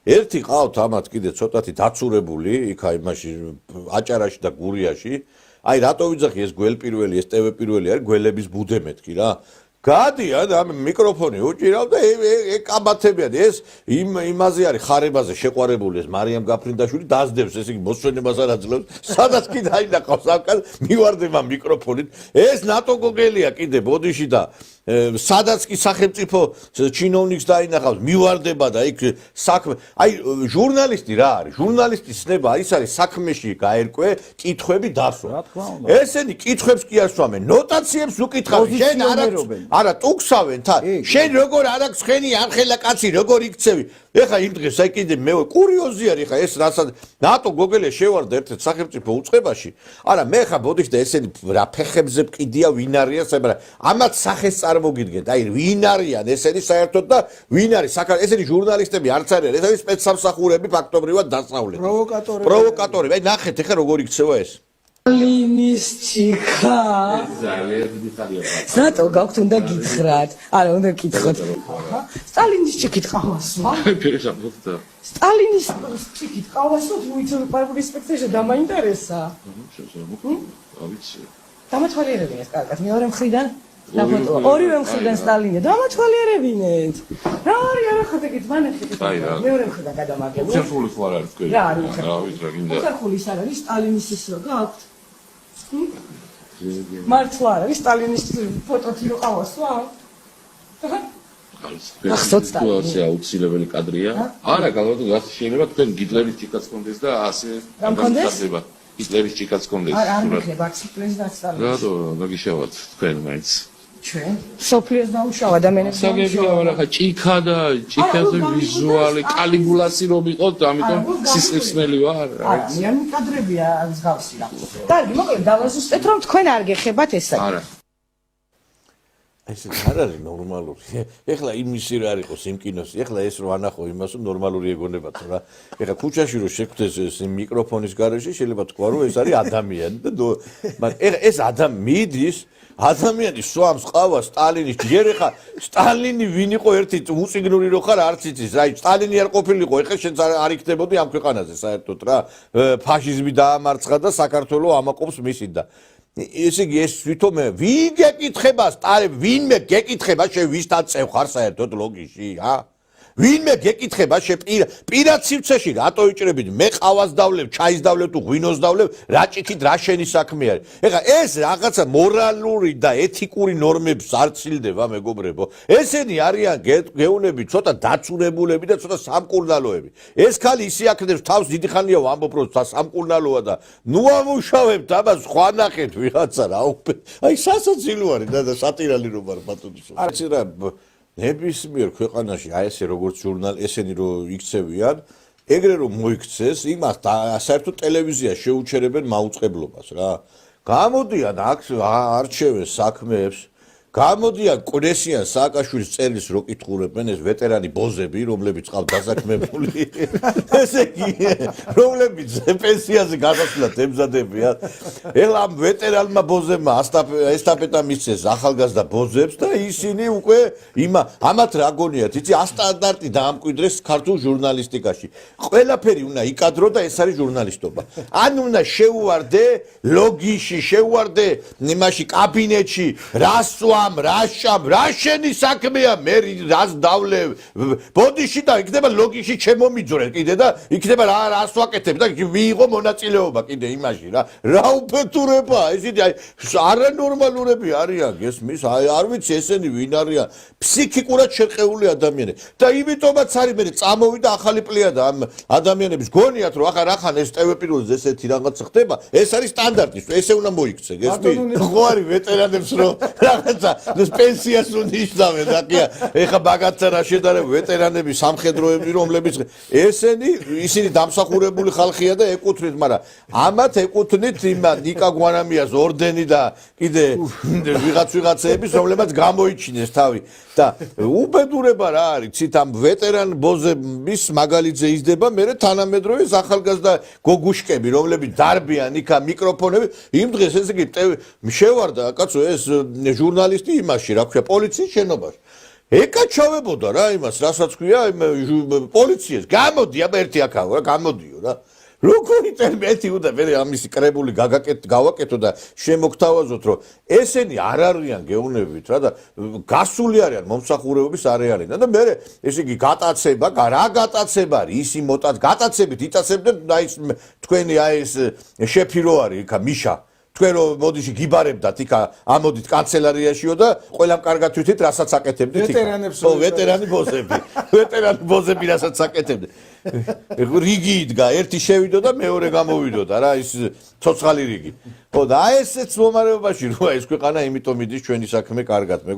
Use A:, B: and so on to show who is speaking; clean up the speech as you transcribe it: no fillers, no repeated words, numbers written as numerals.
A: ერთი ყავთ ამათ კიდე ცოტათი დაცურებული, იქა იმაში აჭარაში და გურიაში. აი რატო ვიძახი ეს გველპირველი, ეს ტევ-პირველი არის გველების ბუდე მეთქი რა. გადიან ამ მიკროფონი უჭირავ და ეკაბათებიან ეს იმაზე არის ხარებაზე შეყვარებული ეს მარიამ გაფრინდაშვილი დაძდებს ეს იგი მოსვენებას არ აძლევს სადაც კი დაინახავს აკალ მივარდება მიკროფონით ეს ნატო გოგელია კიდე ბოდიში და სადაც კი სახელმწიფო ჩინოვნიკს დაინახავს მივარდება და იქ საქმე აი ჟურნალისტი რა არის ჟურნალისტის ცნება ის არის საქმეში გაერკვე კითხვები დასვა ესენი კითხვებს კი ასვამენ ნოტაციებს უკითხავენ შენ არა ტუქსავენ თან შენ როგორ არ აქვს ხენი არხელა კაცი როგორ იქცევი ეხა იმ დღეს აი კიდე მე კურიოზი არის ხა ეს რასაც ნატო გოგელე შევარდა ერთ-ერთ სახელმწიფო უწყებაში არა მე ხა ბოდიში და ესენი რა ფეხებზე მყიდია ვინ არიან საერთოდ ამათ სახეს წარმოგიდგენთ აი ვინ არიან ესენი საერთოდ და ვინ არის ესენი ჟურნალისტები არც არიან ეს არის სპეცსამსახურები ფაქტობრივად დასავლეთ პროვოკატორები აი ნახეთ ეხა როგორ იქცევა ეს
B: სტალინის ჩიქა ზატო გაქვთ უნდა გითხრათ არა უნდა გითხრათ სტალინის ჩიქით ყავასვა სტალინის ჩიქით ყავასვა უიცნობ პარკურისპექტეჟა დამაინტერესა დამათვალიერებინეთ კარგად მეორე მხრიდან დაფოტოა ორივე მხრიდან სტალინია დამათვალიერებინეთ რა არის არა ხარდებით მანახეთ მეორე მხრიდან გადამაგებო უხერხული ხო არ არის თქვენ რა უხერხული ის არ არის სტალინის ის რო გაქვთ მართლა არის სტალინის ფოტოთი რო ყავასვა ახსოვს
C: სიტუაცია აუცილებელი კადრია არა განსაკუთრებით შეიძლება თქვენ გიტლერის ჩიკაც კონდეს და ასე
B: გამქონდეს
C: გიტლერის ჩიკაც კონდეს
B: არ მიხდება პრეზიდენტ სტალინის
C: რატო დაგიშავათ თქვენ მაინც
B: ჩვენ სოფლიოს დაუშავა და მე
C: საგებია ხა ჭიქა და ჭიქაზე ვიზუალი კალიგულასი რომ იყოთ ამიტომ სისხლისმელი ვარ
B: არა მე ამ კადრებია მსგავსი რა კარგი მოკლედ დავაზუსტეთ რომ თქვენ არ გეხებათ ესა
C: არა
A: ეს არ არის ნორმალური ეხლა იმისი რა არის იმ კინოსი ეხლა ეს რო ანახო იმას რომ ნორმალური ეგონებათ რა ეხლა ქუჩაში რო შეგვდეს ეს მიკროფონის გარეშე შეიძლება თქვა რომ ეს არის ადამიანი და მაგრამ ეს მიდის ადამიანი სვამს ყავა სტალინის ჯერ ეხა სტალინი ვინ იყო ერთი უწიგნური რო ხარ არც იცის აი სტალინი არ ყოფილიყო ეხა შენ არ იქნებოდი ამ ქვეყანაზე საერთოდ რა ფაშიზმი დაამარცხა და საქართველოს ამაყობს მისით და ესე იგი ეს თვითონ ვინ გეკითხება სტალინი ვინმე გეკითხება შენ ვისთან წევ ხარ საერთოდ ლოგიში რა ვინმე გეკითხება შე პირად სივრცეში რატო იჭრებით მე ყავას დავლებ ჩაის დავლებ თუ ღვინოს დავლებ რა ჭიქით რა შენი საქმე არის ეხლა ეს რაღაცა მორალური და ეთიკური ნორმებს არ ცილდება მეგობრებო ესენი არიან გეუნები ცოტა დაცურებულები და ცოტა სამკურნალოები ეს ხალი ისე აქნებს თავს დიდი ხანია ვამბობ რომ სამკურნალოა და ნუ ამუშავებთ ამას სხვა ნახეთ ვიღაცა რა აი სასაცილო არის და სატირალი რომ არ ბატონის არც რა ნებისმიერ ქვეყანაში აი ესე როგორც ესენი რო იქცევიან ეგრე რომ მოიქცეს იმას საერთოდ ტელევიზია შეუჩერებენ მაუწყებლობას რა გამოდიან აქ არჩევენ საქმეებს გამოდიან კურესიან სააკაშვილის წერილს რო კითხულობენ ეს ვეტერანი ბოზები რომლებიც ყავთ დასაქმებული ესე იგი რომლებიც პენსიაზე გადასვლად ემზადებიან ეხლა ამ ვეტერანმა ბოზებმა ესტაფეტა მისცეს ახალგაზრდა ბოზებს და ისინი უკვე ამათ რა გონიათ იცი ასტანდარტი დაამკვიდრეს ქართულ ჟურნალისტიკაში ყველაფერი უნდა იკადრო და ეს არის ჟურნალისტობა ან უნდა შეუვარდე ლოგიში შეუვარდე იმაში კაბინეტში რასვა რაშამ რა შენი საქმეა მე რას დავლევ ბოდიში და იქნება ლოგიში ჩემო მიძვრე კიდე და იქნება რას ვაკეთებ და მიიღო მონაწილეობა კიდე იმაში რა უფეთურება ესეთი აი არანორმალურები არიან გესმის აი არ ვიცი ესენი ვინ არიან ფსიქიკურად შერყეული ადამიანები და იმიტომაც არის მე წამოვიდა ახალი პლიადა ამ ადამიანების გონიათ რომ ახან ეს ტევ-პირველზე ესეთი რაღაც ხდება ეს არის სტანდარტი ესე უნდა მოიქცე გესმის ხო არის ვეტერანებს რომ რაღაცა პენსიას უნიშნავენ დაკია ეხა ბაგაცა რა შედარება ვეტერანები სამხედროები რომლებიც ისინი დამსახურებული ხალხია და ეკუთვნით მაგრამ ამათ ეკუთვნით ნიკა გვანამიას ორდენი და კიდე ვიღაცეების რომლებიც გამოიჩინეს თავი და უბედურება რა არის ცით ამ ვეტერან ბოზების მაგალითზე იზრდება მე თანამედროვე ახალგაზრდა გოგუშკები რომლებიც დარბიან იქა მიკროფონები იმ დღეს ესე იგი შევარდა კაცო ეს ჟურნალისტი იმაში რა ქვია პოლიციის შენობაში ეკაჩავებოდა რა იმას, რასაც ქვია, პოლიციას. გამოდი, აბა ერთი აქაო რა, გამოდიო რა. როგორი ტერმეთი უნდა მე ამისი კრებული გავაკეთო და შემოგთავაზოთ, რომ ესენი არ არიან გეუნებით რა და გასული არიან მომსახურებების არეალიდან და მე ესე იგი გატაცება, რა გატაცება არის, ისი გატაცებით იტაცებდნენ და ის თქვენი აი ეს შეფი რო არის იქა მიშა თქვენ რომ მოდიში გიბარებდათ იქა ამოდით კანცელარიაშიო და ყველამ კარგად თვითით რასაც აკეთებდით იქა ვეტერანი ბოზები რასაც აკეთებდნენ რიგი იდგა ერთი შევიდო და მეორე გამოვიდო და რა ის ცოცხალი რიგი ხო და აი ესეც მომარეობაში როა ეს ქვეყანა იმიტომ მიდის ჩვენი საქმე კარგად